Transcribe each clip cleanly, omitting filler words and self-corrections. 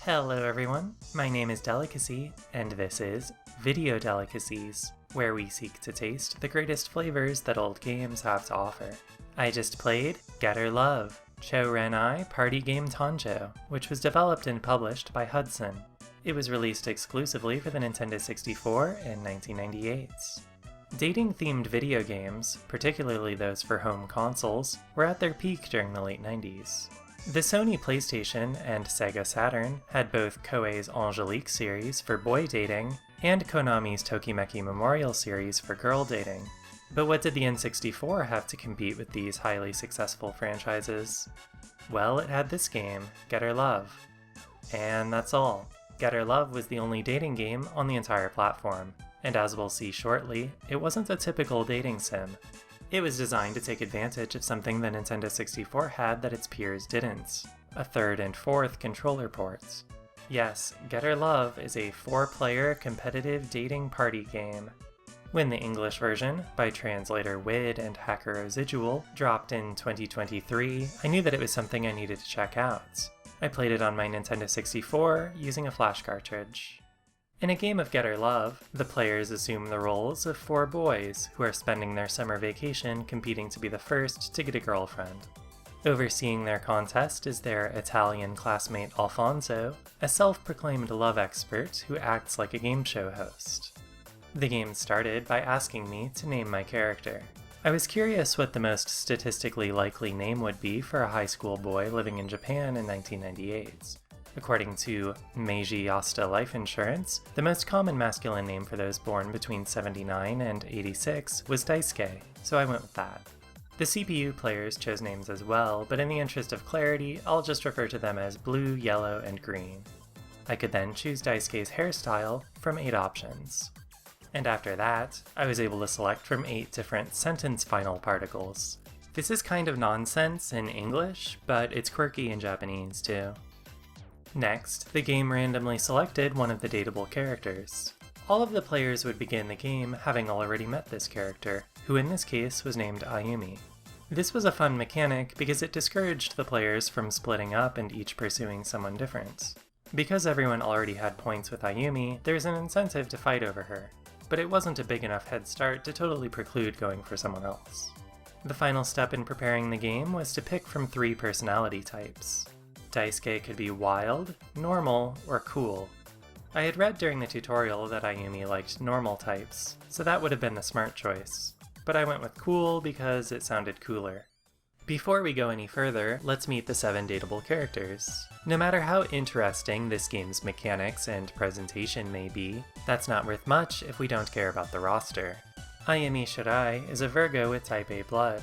Hello everyone, my name is Delicacy, and this is Video Delicacies, where we seek to taste the greatest flavors that old games have to offer. I just played Get or Love, Chou Renai party game Tanjou, which was developed and published by Hudson. It was released exclusively for the Nintendo 64 in 1998. Dating-themed video games, particularly those for home consoles, were at their peak during the late 90s. The Sony PlayStation and Sega Saturn had both Koei's Angelique series for boy dating and Konami's Tokimeki Memorial series for girl dating. But what did the N64 have to compete with these highly successful franchises? Well, it had this game, Get or Love. And that's all. Get or Love was the only dating game on the entire platform, and as we'll see shortly, it wasn't a typical dating sim. It was designed to take advantage of something the Nintendo 64 had that its peers didn't, a third and fourth controller ports. Yes, Get or Love is a 4-player competitive dating party game. When the English version, by translator Wid and hacker Residual, dropped in 2023, I knew that it was something I needed to check out. I played it on my Nintendo 64 using a flash cartridge. In a game of Get or Love, the players assume the roles of 4 boys who are spending their summer vacation competing to be the first to get a girlfriend. Overseeing their contest is their Italian classmate Alfonso, a self-proclaimed love expert who acts like a game show host. The game started by asking me to name my character. I was curious what the most statistically likely name would be for a high school boy living in Japan in 1998. According to Meiji Yasuda Life Insurance, the most common masculine name for those born between 79 and 86 was Daisuke, so I went with that. The CPU players chose names as well, but in the interest of clarity, I'll just refer to them as blue, yellow, and green. I could then choose Daisuke's hairstyle from 8 options. And after that, I was able to select from 8 different sentence final particles. This is kind of nonsense in English, but it's quirky in Japanese too. Next, the game randomly selected one of the dateable characters. All of the players would begin the game having already met this character, who in this case was named Ayumi. This was a fun mechanic because it discouraged the players from splitting up and each pursuing someone different. Because everyone already had points with Ayumi, there's an incentive to fight over her, but it wasn't a big enough head start to totally preclude going for someone else. The final step in preparing the game was to pick from 3 personality types. Daisuke could be wild, normal, or cool. I had read during the tutorial that Ayumi liked normal types, so that would have been the smart choice, but I went with cool because it sounded cooler. Before we go any further, let's meet the 7 dateable characters. No matter how interesting this game's mechanics and presentation may be, that's not worth much if we don't care about the roster. Ayumi Shirai is a Virgo with type A blood.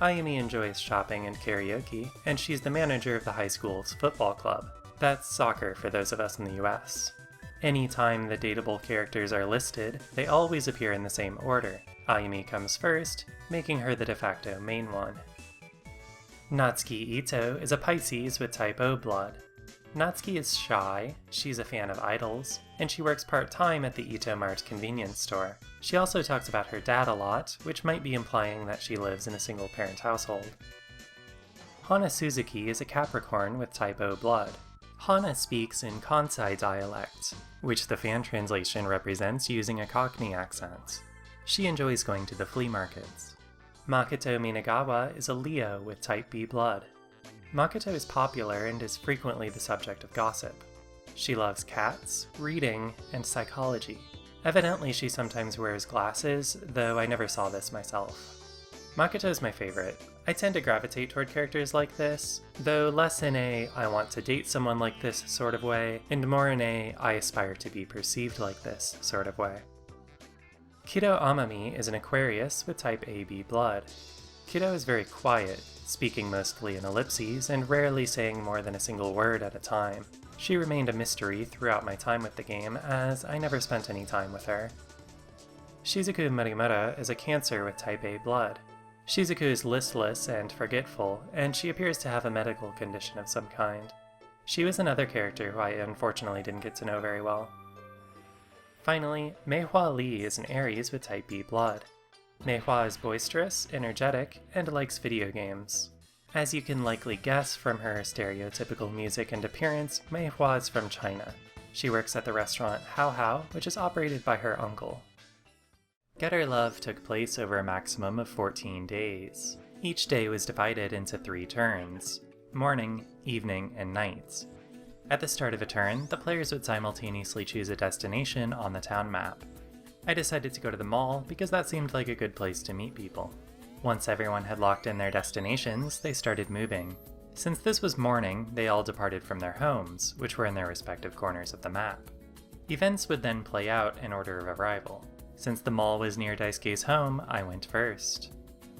Ayumi enjoys shopping and karaoke, and she's the manager of the high school's football club. That's soccer for those of us in the US. Anytime the dateable characters are listed, they always appear in the same order. Ayumi comes first, making her the de facto main one. Natsuki Ito is a Pisces with type O blood. Natsuki is shy, she's a fan of idols, and she works part-time at the Ito Mart convenience store. She also talks about her dad a lot, which might be implying that she lives in a single-parent household. Hana Suzuki is a Capricorn with type O blood. Hana speaks in Kansai dialect, which the fan translation represents using a Cockney accent. She enjoys going to the flea markets. Makoto Minagawa is a Leo with type B blood. Makoto is popular and is frequently the subject of gossip. She loves cats, reading, and psychology. Evidently she sometimes wears glasses, though I never saw this myself. Makoto is my favorite. I tend to gravitate toward characters like this, though less in a I want to date someone like this sort of way, and more in a I aspire to be perceived like this sort of way. Kido Amami is an Aquarius with type AB blood. Kido is very quiet, speaking mostly in ellipses and rarely saying more than a single word at a time. She remained a mystery throughout my time with the game, as I never spent any time with her. Shizuku Murimura is a Cancer with type A blood. Shizuku is listless and forgetful, and she appears to have a medical condition of some kind. She was another character who I unfortunately didn't get to know very well. Finally, Meihua Lee is an Aries with type B blood. Meihua is boisterous, energetic, and likes video games. As you can likely guess from her stereotypical music and appearance, Mei Hua is from China. She works at the restaurant Hao Hao, which is operated by her uncle. Get Her Love took place over a maximum of 14 days. Each day was divided into 3 turns: morning, evening, and night. At the start of a turn, the players would simultaneously choose a destination on the town map. I decided to go to the mall because that seemed like a good place to meet people. Once everyone had locked in their destinations, they started moving. Since this was morning, they all departed from their homes, which were in their respective corners of the map. Events would then play out in order of arrival. Since the mall was near Daisuke's home, I went first.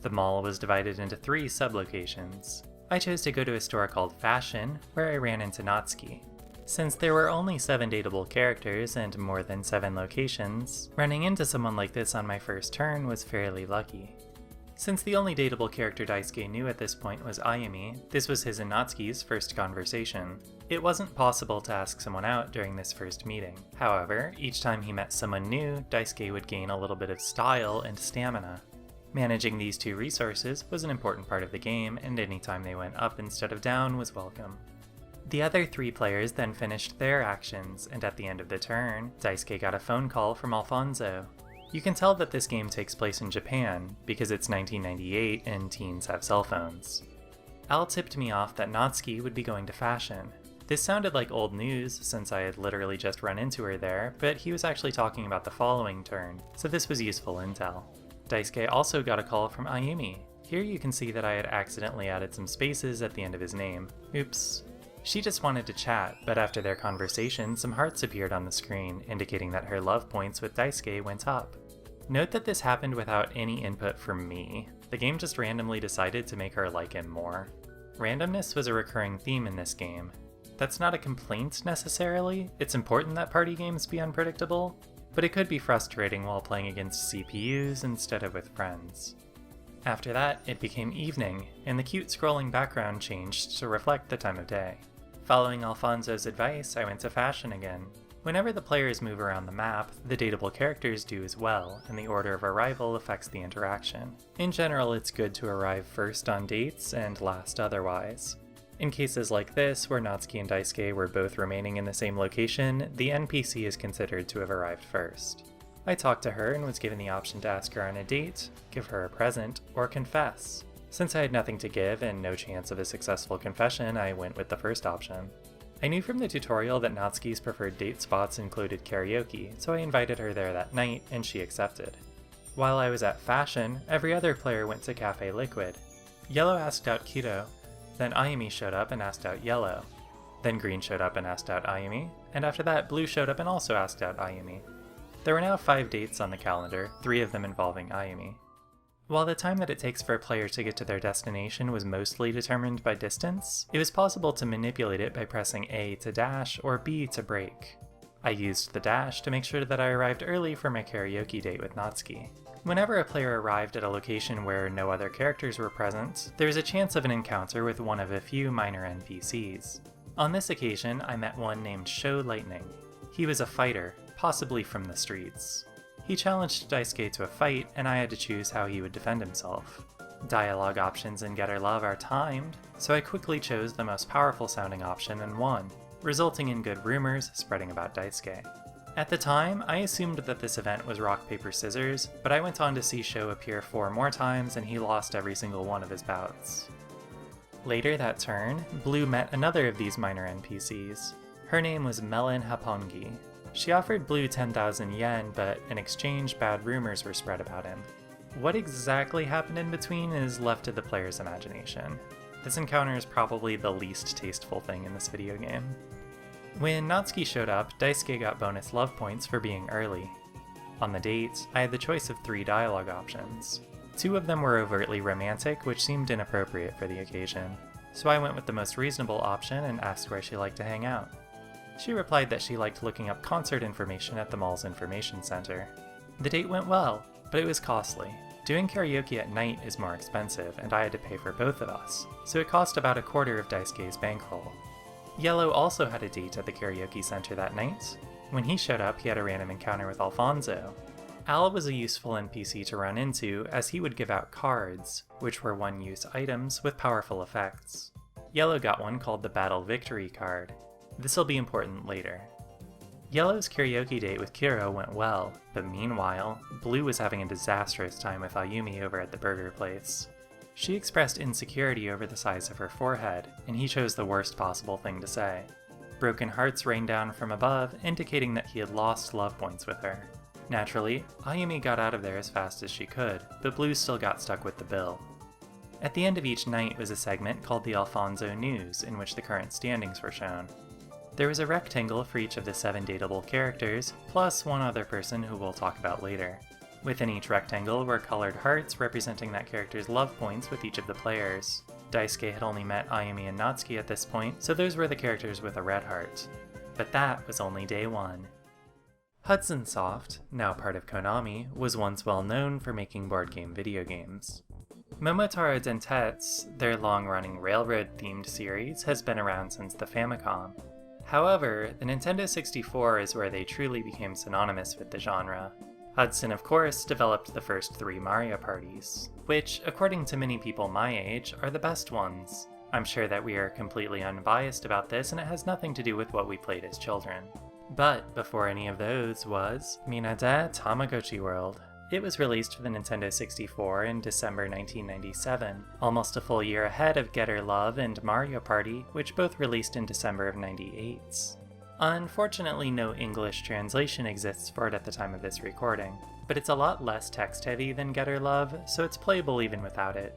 The mall was divided into 3 sub-locations. I chose to go to a store called Fashion, where I ran into Natsuki. Since there were only 7 dateable characters and more than 7 locations, running into someone like this on my first turn was fairly lucky. Since the only dateable character Daisuke knew at this point was Ayumi, this was his and Natsuki's first conversation. It wasn't possible to ask someone out during this first meeting. However, each time he met someone new, Daisuke would gain a little bit of style and stamina. Managing these 2 resources was an important part of the game, and any time they went up instead of down was welcome. The other 3 players then finished their actions, and at the end of the turn, Daisuke got a phone call from Alfonso. You can tell that this game takes place in Japan, because it's 1998 and teens have cell phones. Al tipped me off that Natsuki would be going to Fashion. This sounded like old news since I had literally just run into her there, but he was actually talking about the following turn, so this was useful intel. Daisuke also got a call from Ayumi. Here you can see that I had accidentally added some spaces at the end of his name. Oops. She just wanted to chat, but after their conversation, some hearts appeared on the screen, indicating that her love points with Daisuke went up. Note that this happened without any input from me. The game just randomly decided to make her like him more. Randomness was a recurring theme in this game. That's not a complaint necessarily, it's important that party games be unpredictable, but it could be frustrating while playing against CPUs instead of with friends. After that, it became evening, and the cute scrolling background changed to reflect the time of day. Following Alfonso's advice, I went to Fashion again. Whenever the players move around the map, the dateable characters do as well, and the order of arrival affects the interaction. In general, it's good to arrive first on dates and last otherwise. In cases like this, where Natsuki and Daisuke were both remaining in the same location, the NPC is considered to have arrived first. I talked to her and was given the option to ask her on a date, give her a present, or confess. Since I had nothing to give and no chance of a successful confession, I went with the first option. I knew from the tutorial that Natsuki's preferred date spots included karaoke, so I invited her there that night, and she accepted. While I was at Fashion, every other player went to Cafe Liquid. Yellow asked out Kiro, then Ayumi showed up and asked out Yellow. Then Green showed up and asked out Ayumi, and after that Blue showed up and also asked out Ayumi. There were now 5 dates on the calendar, 3 of them involving Ayumi. While the time that it takes for a player to get to their destination was mostly determined by distance, it was possible to manipulate it by pressing A to dash or B to brake. I used the dash to make sure that I arrived early for my karaoke date with Natsuki. Whenever a player arrived at a location where no other characters were present, there was a chance of an encounter with one of a few minor NPCs. On this occasion, I met one named Chou Lightning. He was a fighter, possibly from the streets. He challenged Daisuke to a fight, and I had to choose how he would defend himself. Dialogue options in Get Her Love are timed, so I quickly chose the most powerful sounding option and won, resulting in good rumors spreading about Daisuke. At the time, I assumed that this event was rock, paper, scissors, but I went on to see Chou appear 4 more times and he lost every single one of his bouts. Later that turn, Blue met another of these minor NPCs. Her name was Melon Hapongi. She offered Blue 10,000 yen, but in exchange, bad rumors were spread about him. What exactly happened in between is left to the player's imagination. This encounter is probably the least tasteful thing in this video game. When Natsuki showed up, Daisuke got bonus love points for being early. On the date, I had the choice of 3 dialogue options. 2 of them were overtly romantic, which seemed inappropriate for the occasion, so I went with the most reasonable option and asked where she liked to hang out. She replied that she liked looking up concert information at the mall's information center. The date went well, but it was costly. Doing karaoke at night is more expensive, and I had to pay for both of us, so it cost about a quarter of Daisuke's bankroll. Yellow also had a date at the karaoke center that night. When he showed up, he had a random encounter with Alfonso. Al was a useful NPC to run into, as he would give out cards, which were one-use items with powerful effects. Yellow got one called the Battle Victory card. This'll be important later. Yellow's karaoke date with Kiro went well, but meanwhile, Blue was having a disastrous time with Ayumi over at the burger place. She expressed insecurity over the size of her forehead, and he chose the worst possible thing to say. Broken hearts rained down from above, indicating that he had lost love points with her. Naturally, Ayumi got out of there as fast as she could, but Blue still got stuck with the bill. At the end of each night was a segment called the Alfonso News, in which the current standings were shown. There was a rectangle for each of the 7 dateable characters, plus one other person who we'll talk about later. Within each rectangle were colored hearts representing that character's love points with each of the players. Daisuke had only met Ayumi and Natsuki at this point, so those were the characters with a red heart. But that was only day 1. Hudson Soft, now part of Konami, was once well known for making board game video games. Momotaro Dentetsu, their long-running railroad-themed series, has been around since the Famicom. However, the Nintendo 64 is where they truly became synonymous with the genre. Hudson, of course, developed the first 3 Mario parties, which, according to many people my age, are the best ones. I'm sure that we are completely unbiased about this, and it has nothing to do with what we played as children. But before any of those was Minade Tamagotchi World. It was released for the Nintendo 64 in December 1997, almost a full year ahead of Getter Love and Mario Party, which both released in December of '98. Unfortunately, no English translation exists for it at the time of this recording, but it's a lot less text-heavy than Getter Love, so it's playable even without it.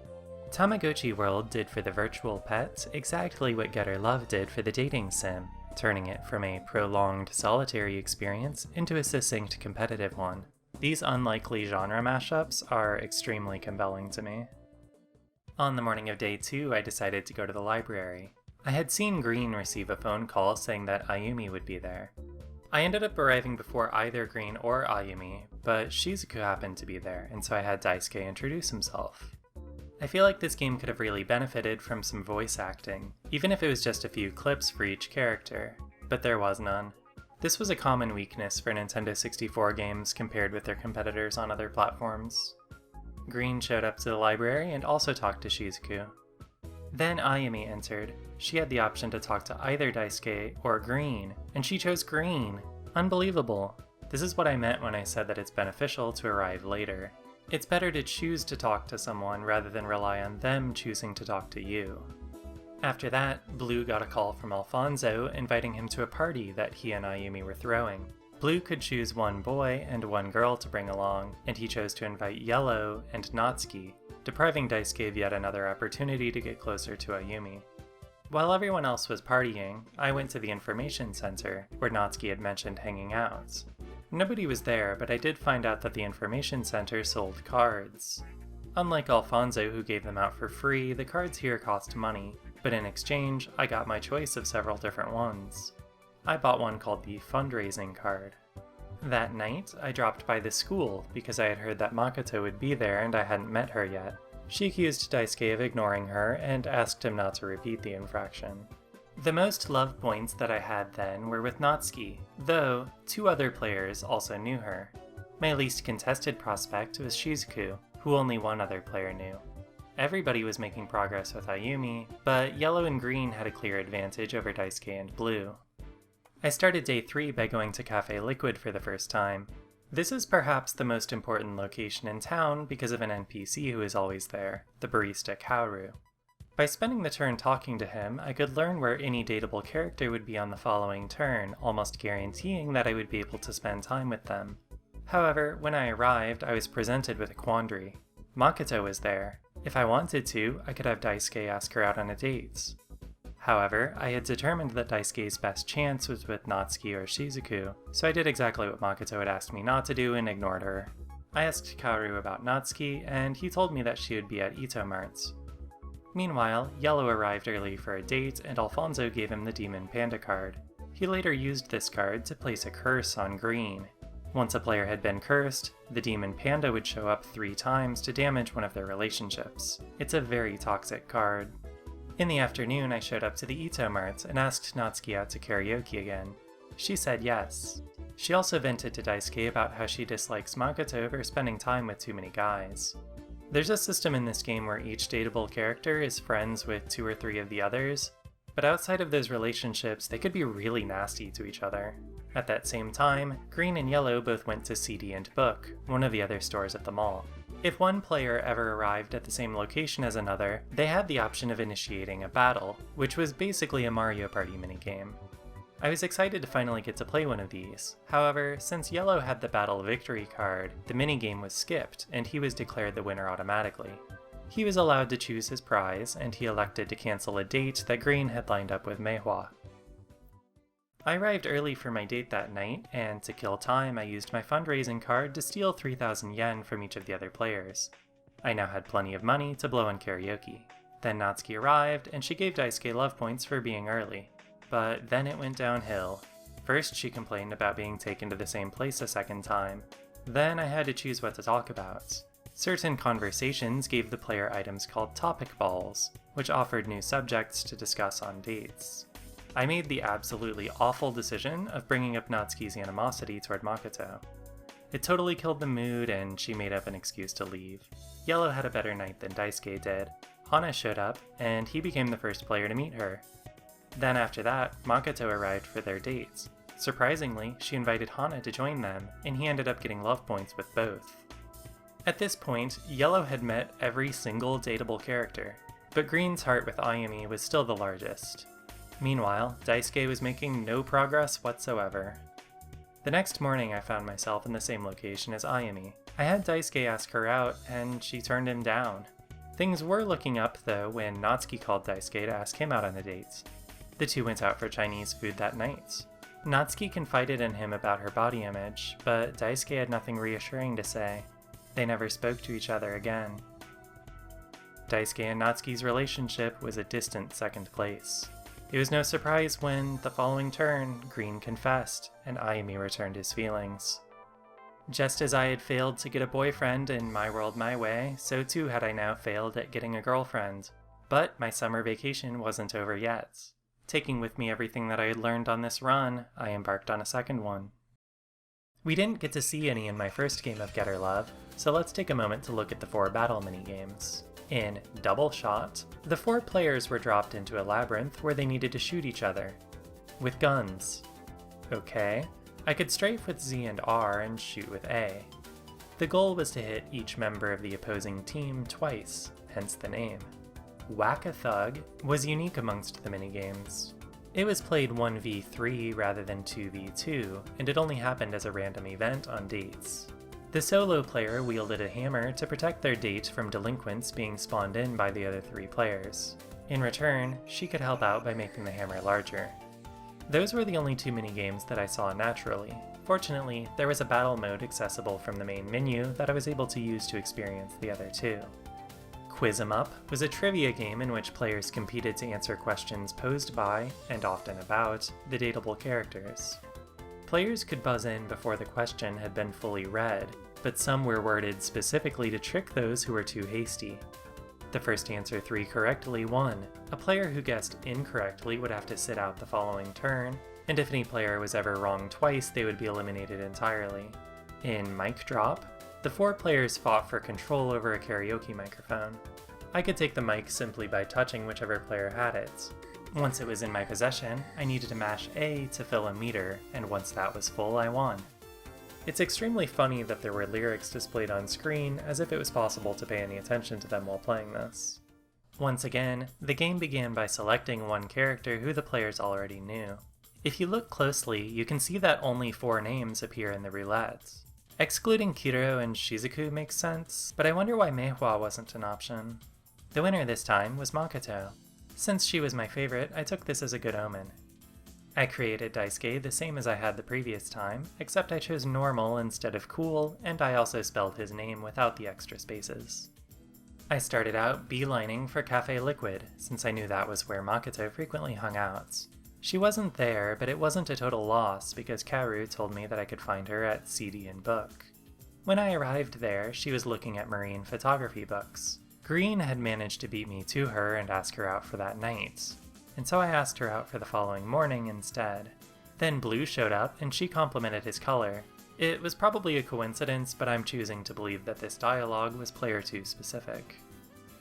Tamagotchi World did for the virtual pet exactly what Getter Love did for the dating sim, turning it from a prolonged solitary experience into a succinct competitive one. These unlikely genre mashups are extremely compelling to me. On the morning of day 2, I decided to go to the library. I had seen Green receive a phone call saying that Ayumi would be there. I ended up arriving before either Green or Ayumi, but Shizuku happened to be there, and so I had Daisuke introduce himself. I feel like this game could have really benefited from some voice acting, even if it was just a few clips for each character, but there was none. This was a common weakness for Nintendo 64 games compared with their competitors on other platforms. Green showed up to the library and also talked to Shizuku. Then Ayumi entered. She had the option to talk to either Daisuke or Green, and she chose Green! Unbelievable! This is what I meant when I said that it's beneficial to arrive later. It's better to choose to talk to someone rather than rely on them choosing to talk to you. After that, Blue got a call from Alfonso inviting him to a party that he and Ayumi were throwing. Blue could choose one boy and one girl to bring along, and he chose to invite Yellow and Natsuki, depriving Daisuke of yet another opportunity to get closer to Ayumi. While everyone else was partying, I went to the information center, where Natsuki had mentioned hanging out. Nobody was there, but I did find out that the information center sold cards. Unlike Alfonso, who gave them out for free, the cards here cost money, but in exchange, I got my choice of several different ones. I bought one called the fundraising card. That night, I dropped by the school because I had heard that Makoto would be there and I hadn't met her yet. She accused Daisuke of ignoring her and asked him not to repeat the infraction. The most love points that I had then were with Natsuki, though 2 other players also knew her. My least contested prospect was Shizuku, who only one other player knew. Everybody was making progress with Ayumi, but Yellow and Green had a clear advantage over Daisuke and Blue. I started day 3 by going to Cafe Liquid for the first time. This is perhaps the most important location in town because of an NPC who is always there, the barista Kaoru. By spending the turn talking to him, I could learn where any dateable character would be on the following turn, almost guaranteeing that I would be able to spend time with them. However, when I arrived, I was presented with a quandary. Makoto was there. If I wanted to, I could have Daisuke ask her out on a date. However, I had determined that Daisuke's best chance was with Natsuki or Shizuku, so I did exactly what Makoto had asked me not to do and ignored her. I asked Kaoru about Natsuki, and he told me that she would be at Ito Mart's. Meanwhile, Yellow arrived early for a date, and Alfonso gave him the Demon Panda card. He later used this card to place a curse on Green. Once a player had been cursed, the Demon Panda would show up 3 times to damage one of their relationships. It's a very toxic card. In the afternoon, I showed up to the Ito Mart and asked Natsuki out to karaoke again. she said yes. She also vented to Daisuke about how she dislikes Makoto for spending time with too many guys. There's a system in this game where each dateable character is friends with 2 or 3 of the others, but outside of those relationships, they could be really nasty to each other. At that same time, Green and Yellow both went to CD and Book, one of the other stores at the mall. If one player ever arrived at the same location as another, they had the option of initiating a battle, which was basically a Mario Party minigame. I was excited to finally get to play one of these. However, since Yellow had the Battle Victory card, the minigame was skipped, and he was declared the winner automatically. He was allowed to choose his prize, and he elected to cancel a date that Green had lined up with Meihua. I arrived early for my date that night, and to kill time I used my fundraising card to steal 3,000 yen from each of the other players. I now had plenty of money to blow on karaoke. Then Natsuki arrived, and she gave Daisuke love points for being early. But then it went downhill. First she complained about being taken to the same place a second time. Then I had to choose what to talk about. Certain conversations gave the player items called topic balls, which offered new subjects to discuss on dates. I made the absolutely awful decision of bringing up Natsuki's animosity toward Makoto. It totally killed the mood, and she made up an excuse to leave. Yellow had a better night than Daisuke did. Hana showed up, and he became the first player to meet her. Then after that, Makoto arrived for their dates. Surprisingly, she invited Hana to join them, and he ended up getting love points with both. At this point, Yellow had met every single dateable character, but Green's heart with Ayumi was still the largest. Meanwhile, Daisuke was making no progress whatsoever. The next morning I found myself in the same location as Ayumi. I had Daisuke ask her out, and she turned him down. Things were looking up though when Natsuki called Daisuke to ask him out on a date. The two went out for Chinese food that night. Natsuki confided in him about her body image, but Daisuke had nothing reassuring to say. They never spoke to each other again. Daisuke and Natsuki's relationship was a distant second place. It was no surprise when, the following turn, Green confessed, and Ayumi returned his feelings. Just as I had failed to get a boyfriend in My World My Way, so too had I now failed at getting a girlfriend. But my summer vacation wasn't over yet. Taking with me everything that I had learned on this run, I embarked on a second one. We didn't get to see any in my first game of Getter Love, so let's take a moment to look at the 4 battle minigames. In Double Shot, the 4 players were dropped into a labyrinth where they needed to shoot each other. With guns. Okay, I could strafe with Z and R and shoot with A. The goal was to hit each member of the opposing team twice, hence the name. Whack-a-Thug was unique amongst the minigames. It was played 1v3 rather than 2v2, and it only happened as a random event on dates. The solo player wielded a hammer to protect their date from delinquents being spawned in by the other 3 players. In return, she could help out by making the hammer larger. Those were the only 2 minigames that I saw naturally. Fortunately, there was a battle mode accessible from the main menu that I was able to use to experience the other 2. Quiz 'em Up was a trivia game in which players competed to answer questions posed by, and often about, the dateable characters. Players could buzz in before the question had been fully read, but some were worded specifically to trick those who were too hasty. The first to answer 3 correctly won. A player who guessed incorrectly would have to sit out the following turn, and if any player was ever wrong twice, they would be eliminated entirely. In Mic Drop, the 4 players fought for control over a karaoke microphone. I could take the mic simply by touching whichever player had it. Once it was in my possession, I needed to mash A to fill a meter, and once that was full, I won. It's extremely funny that there were lyrics displayed on screen, as if it was possible to pay any attention to them while playing this. Once again, the game began by selecting one character who the players already knew. If you look closely, you can see that only 4 names appear in the roulette. Excluding Kiro and Shizuku makes sense, but I wonder why Meihua wasn't an option. The winner this time was Makoto. Since she was my favorite, I took this as a good omen. I created Daisuke the same as I had the previous time, except I chose normal instead of cool, and I also spelled his name without the extra spaces. I started out beelining for Cafe Liquid, since I knew that was where Makoto frequently hung out. She wasn't there, but it wasn't a total loss because Kaoru told me that I could find her at CD and Book. When I arrived there, she was looking at marine photography books. Green had managed to beat me to her and ask her out for that night, and so I asked her out for the following morning instead. Then Blue showed up, and she complimented his color. It was probably a coincidence, but I'm choosing to believe that this dialogue was player 2 specific.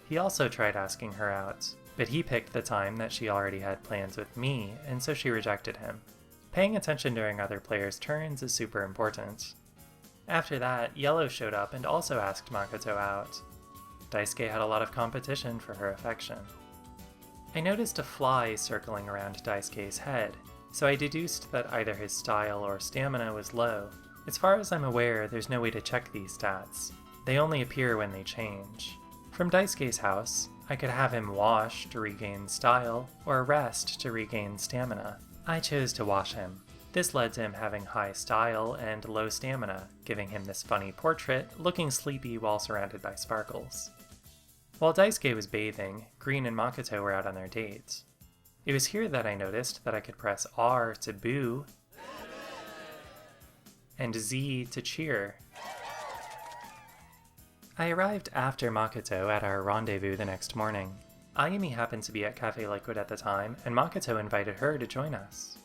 He also tried asking her out, but he picked the time that she already had plans with me, and so she rejected him. Paying attention during other players' turns is super important. After that, Yellow showed up and also asked Makoto out. Daisuke had a lot of competition for her affection. I noticed a fly circling around Daisuke's head, so I deduced that either his style or stamina was low. As far as I'm aware, there's no way to check these stats. They only appear when they change. From Daisuke's house, I could have him wash to regain style, or rest to regain stamina. I chose to wash him. This led to him having high style and low stamina, giving him this funny portrait, looking sleepy while surrounded by sparkles. While Daisuke was bathing, Green and Makoto were out on their dates. It was here that I noticed that I could press R to boo, and Z to cheer. I arrived after Makoto at our rendezvous the next morning. Ayumi happened to be at Cafe Liquid at the time, and Makoto invited her to join us.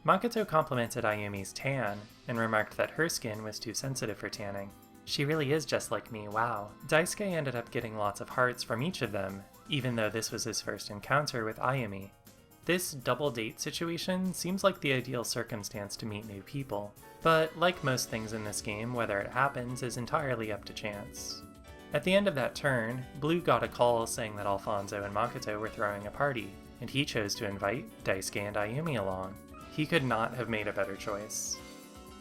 Makoto complimented Ayumi's tan, and remarked that her skin was too sensitive for tanning. She really is just like me, wow. Daisuke ended up getting lots of hearts from each of them, even though this was his first encounter with Ayumi. This double date situation seems like the ideal circumstance to meet new people, but like most things in this game, whether it happens is entirely up to chance. At the end of that turn, Blue got a call saying that Alfonso and Makoto were throwing a party, and he chose to invite Daisuke and Ayumi along. He could not have made a better choice.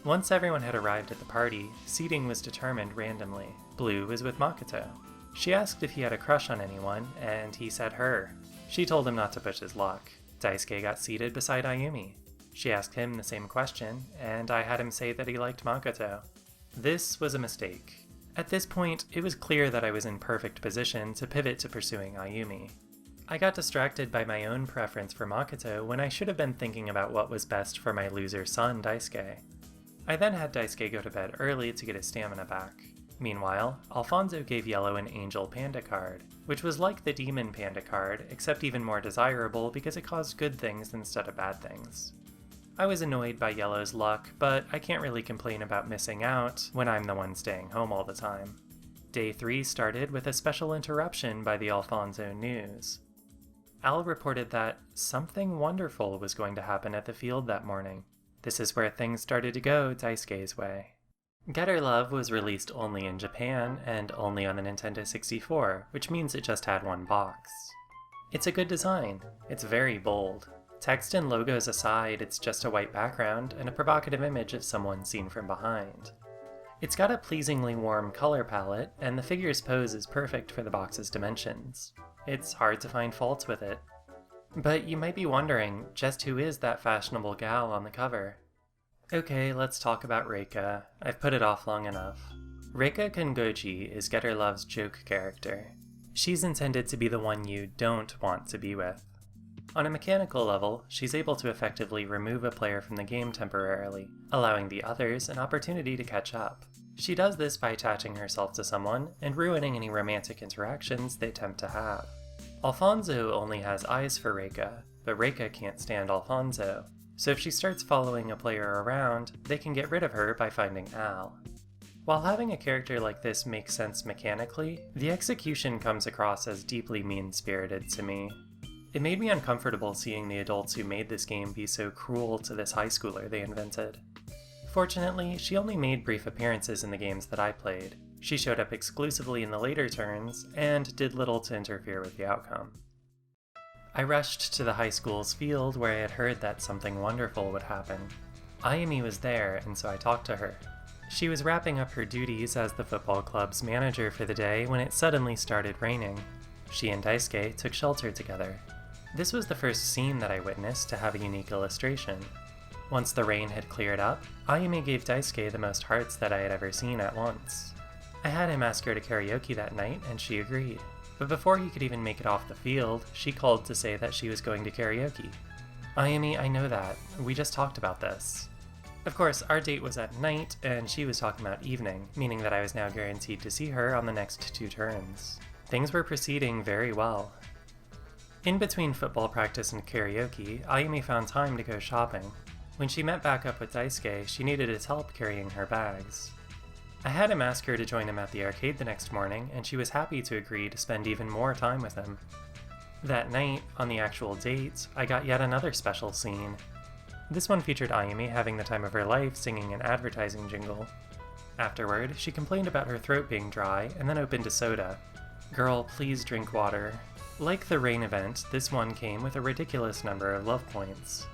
Once everyone had arrived at the party, seating was determined randomly. Blue was with Makoto. She asked if he had a crush on anyone, and he said her. She told him not to push his luck. Daisuke got seated beside Ayumi. She asked him the same question, and I had him say that he liked Makoto. This was a mistake. At this point, it was clear that I was in perfect position to pivot to pursuing Ayumi. I got distracted by my own preference for Makoto when I should have been thinking about what was best for my loser son, Daisuke. I then had Daisuke go to bed early to get his stamina back. Meanwhile, Alfonso gave Yellow an Angel Panda card, which was like the Demon Panda card, except even more desirable because it caused good things instead of bad things. I was annoyed by Yellow's luck, but I can't really complain about missing out when I'm the one staying home all the time. Day 3 started with a special interruption by the Alfonso news. Al reported that something wonderful was going to happen at the field that morning. This is where things started to go Daisuke's way. Getter Love was released only in Japan and only on the Nintendo 64, which means it just had one box. It's a good design. It's very bold. Text and logos aside, it's just a white background and a provocative image of someone seen from behind. It's got a pleasingly warm color palette, and the figure's pose is perfect for the box's dimensions. It's hard to find faults with it. But you might be wondering, just who is that fashionable gal on the cover? Okay, let's talk about Reika. I've put it off long enough. Reika Kongoji is Getter Love's joke character. She's intended to be the one you don't want to be with. On a mechanical level, she's able to effectively remove a player from the game temporarily, allowing the others an opportunity to catch up. She does this by attaching herself to someone and ruining any romantic interactions they attempt to have. Alfonso only has eyes for Reika, but Reika can't stand Alfonso, so if she starts following a player around, they can get rid of her by finding Al. While having a character like this makes sense mechanically, the execution comes across as deeply mean-spirited to me. It made me uncomfortable seeing the adults who made this game be so cruel to this high schooler they invented. Fortunately, she only made brief appearances in the games that I played. She showed up exclusively in the later turns, and did little to interfere with the outcome. I rushed to the high school's field where I had heard that something wonderful would happen. Ayumi was there, and so I talked to her. She was wrapping up her duties as the football club's manager for the day when it suddenly started raining. She and Daisuke took shelter together. This was the first scene that I witnessed to have a unique illustration. Once the rain had cleared up, Ayumi gave Daisuke the most hearts that I had ever seen at once. I had him ask her to karaoke that night, and she agreed. But before he could even make it off the field, she called to say that she was going to karaoke. Ayumi, I know that. We just talked about this. Of course, our date was at night, and she was talking about evening, meaning that I was now guaranteed to see her on the next 2 turns. Things were proceeding very well. In between football practice and karaoke, Ayumi found time to go shopping. When she met back up with Daisuke, she needed his help carrying her bags. I had him ask her to join him at the arcade the next morning, and she was happy to agree to spend even more time with him. That night, on the actual date, I got yet another special scene. This one featured Ayumi having the time of her life singing an advertising jingle. Afterward, she complained about her throat being dry and then opened a soda. Girl, please drink water. Like the rain event, this one came with a ridiculous number of love points.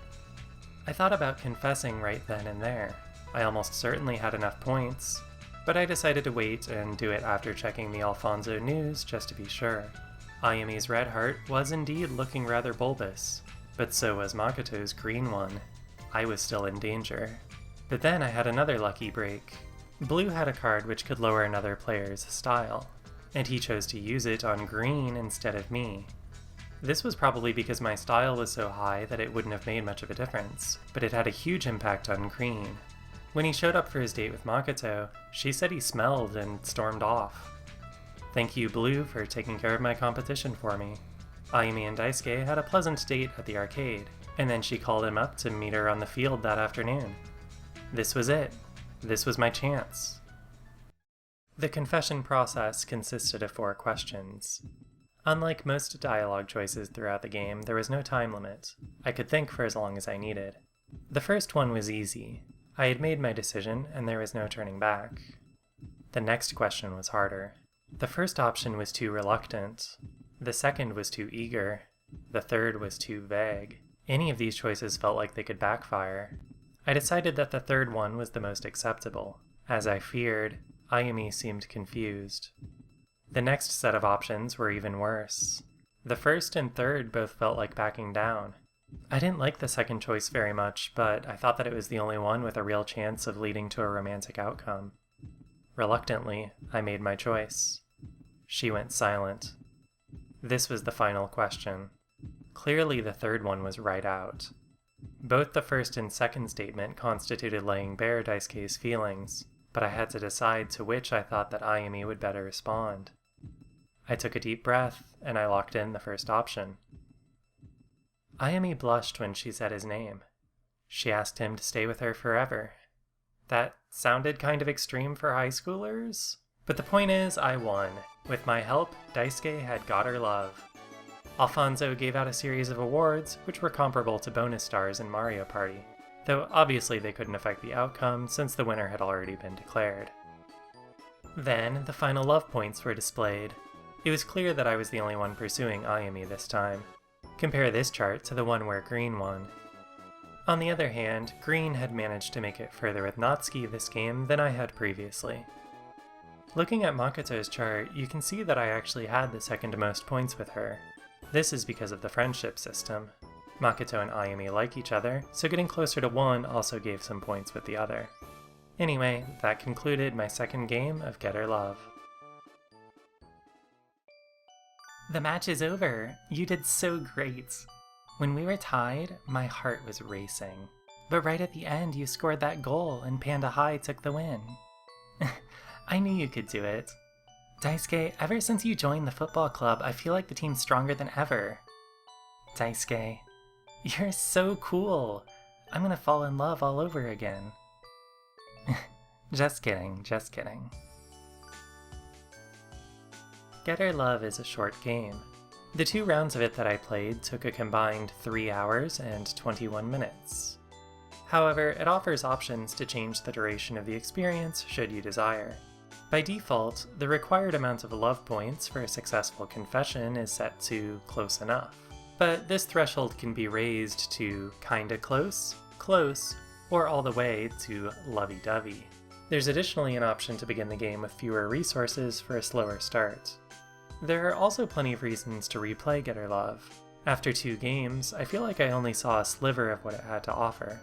I thought about confessing right then and there. I almost certainly had enough points, but I decided to wait and do it after checking the Alfonso news just to be sure. Ayumi's red heart was indeed looking rather bulbous, but so was Makoto's green one. I was still in danger. But then I had another lucky break. Blue had a card which could lower another player's style, and he chose to use it on green instead of me. This was probably because my style was so high that it wouldn't have made much of a difference, but it had a huge impact on green. When he showed up for his date with Makoto, she said he smelled and stormed off. Thank you, Blue, for taking care of my competition for me. Ayumi and Daisuke had a pleasant date at the arcade, and then she called him up to meet her on the field that afternoon. This was it. This was my chance. The confession process consisted of 4 questions. Unlike most dialogue choices throughout the game, there was no time limit. I could think for as long as I needed. The first one was easy. I had made my decision, and there was no turning back. The next question was harder. The first option was too reluctant. The second was too eager. The third was too vague. Any of these choices felt like they could backfire. I decided that the third one was the most acceptable. As I feared, Ayumi seemed confused. The next set of options were even worse. The first and third both felt like backing down. I didn't like the second choice very much, but I thought that it was the only one with a real chance of leading to a romantic outcome. Reluctantly, I made my choice. She went silent. This was the final question. Clearly the third one was right out. Both the first and second statement constituted laying bare Daisuke's feelings, but I had to decide to which I thought that Ayumi would better respond. I took a deep breath, and I locked in the first option. Ayumi blushed when she said his name. She asked him to stay with her forever. That sounded kind of extreme for high schoolers, but the point is, I won. With my help, Daisuke had got her love. Alfonso gave out a series of awards, which were comparable to bonus stars in Mario Party, though obviously they couldn't affect the outcome since the winner had already been declared. Then, the final love points were displayed. It was clear that I was the only one pursuing Ayumi this time. Compare this chart to the one where Green won. On the other hand, Green had managed to make it further with Natsuki this game than I had previously. Looking at Makoto's chart, you can see that I actually had the second most points with her. This is because of the friendship system. Makoto and Ayumi like each other, so getting closer to one also gave some points with the other. Anyway, that concluded my second game of Get Her Love. The match is over! You did so great! When we were tied, my heart was racing. But right at the end, you scored that goal and Panda High took the win. I knew you could do it. Daisuke, ever since you joined the football club, I feel like the team's stronger than ever. Daisuke, you're so cool! I'm gonna fall in love all over again. Just kidding, just kidding. Get Her Love is a short game. The 2 rounds of it that I played took a combined 3 hours and 21 minutes. However, it offers options to change the duration of the experience should you desire. By default, the required amount of love points for a successful confession is set to close enough. But this threshold can be raised to kinda close, close, or all the way to lovey-dovey. There's additionally an option to begin the game with fewer resources for a slower start. There are also plenty of reasons to replay Get Her Love. After 2 games, I feel like I only saw a sliver of what it had to offer.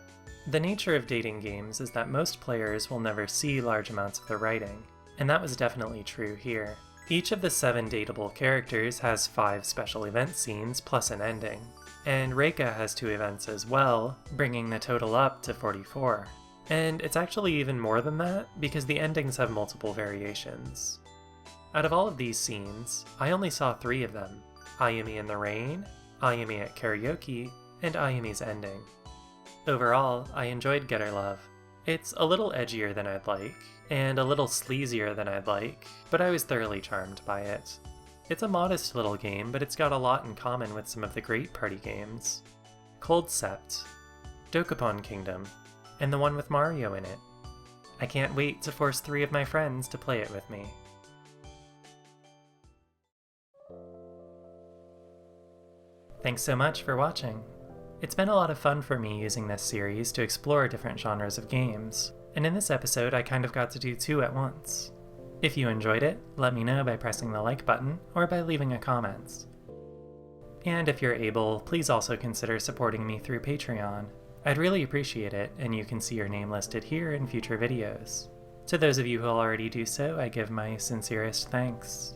The nature of dating games is that most players will never see large amounts of the writing, and that was definitely true here. Each of the 7 dateable characters has 5 special event scenes plus an ending, and Reika has 2 events as well, bringing the total up to 44. And it's actually even more than that, because the endings have multiple variations. Out of all of these scenes, I only saw 3 of them: Ayumi in the rain, Ayumi at karaoke, and Ayumi's ending. Overall, I enjoyed Getter Love. It's a little edgier than I'd like, and a little sleazier than I'd like, but I was thoroughly charmed by it. It's a modest little game, but it's got a lot in common with some of the great party games. Cold Sept, Dokapon Kingdom, and the one with Mario in it. I can't wait to force 3 of my friends to play it with me. Thanks so much for watching. It's been a lot of fun for me using this series to explore different genres of games, and in this episode I kind of got to do 2 at once. If you enjoyed it, let me know by pressing the like button or by leaving a comment. And if you're able, please also consider supporting me through Patreon. I'd really appreciate it, and you can see your name listed here in future videos. To those of you who already do so, I give my sincerest thanks.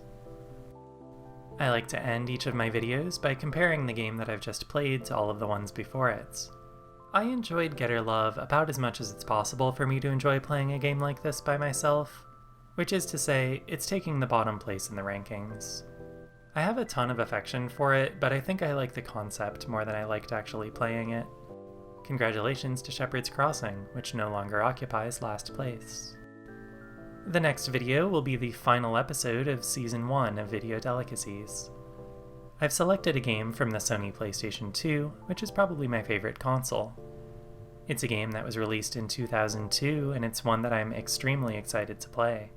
I like to end each of my videos by comparing the game that I've just played to all of the ones before it. I enjoyed Getter Love about as much as it's possible for me to enjoy playing a game like this by myself, which is to say, it's taking the bottom place in the rankings. I have a ton of affection for it, but I think I like the concept more than I liked actually playing it. Congratulations to Shepherd's Crossing, which no longer occupies last place. The next video will be the final episode of Season 1 of Video Delicacies. I've selected a game from the Sony PlayStation 2, which is probably my favorite console. It's a game that was released in 2002, and it's one that I'm extremely excited to play.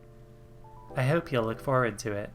I hope you'll look forward to it.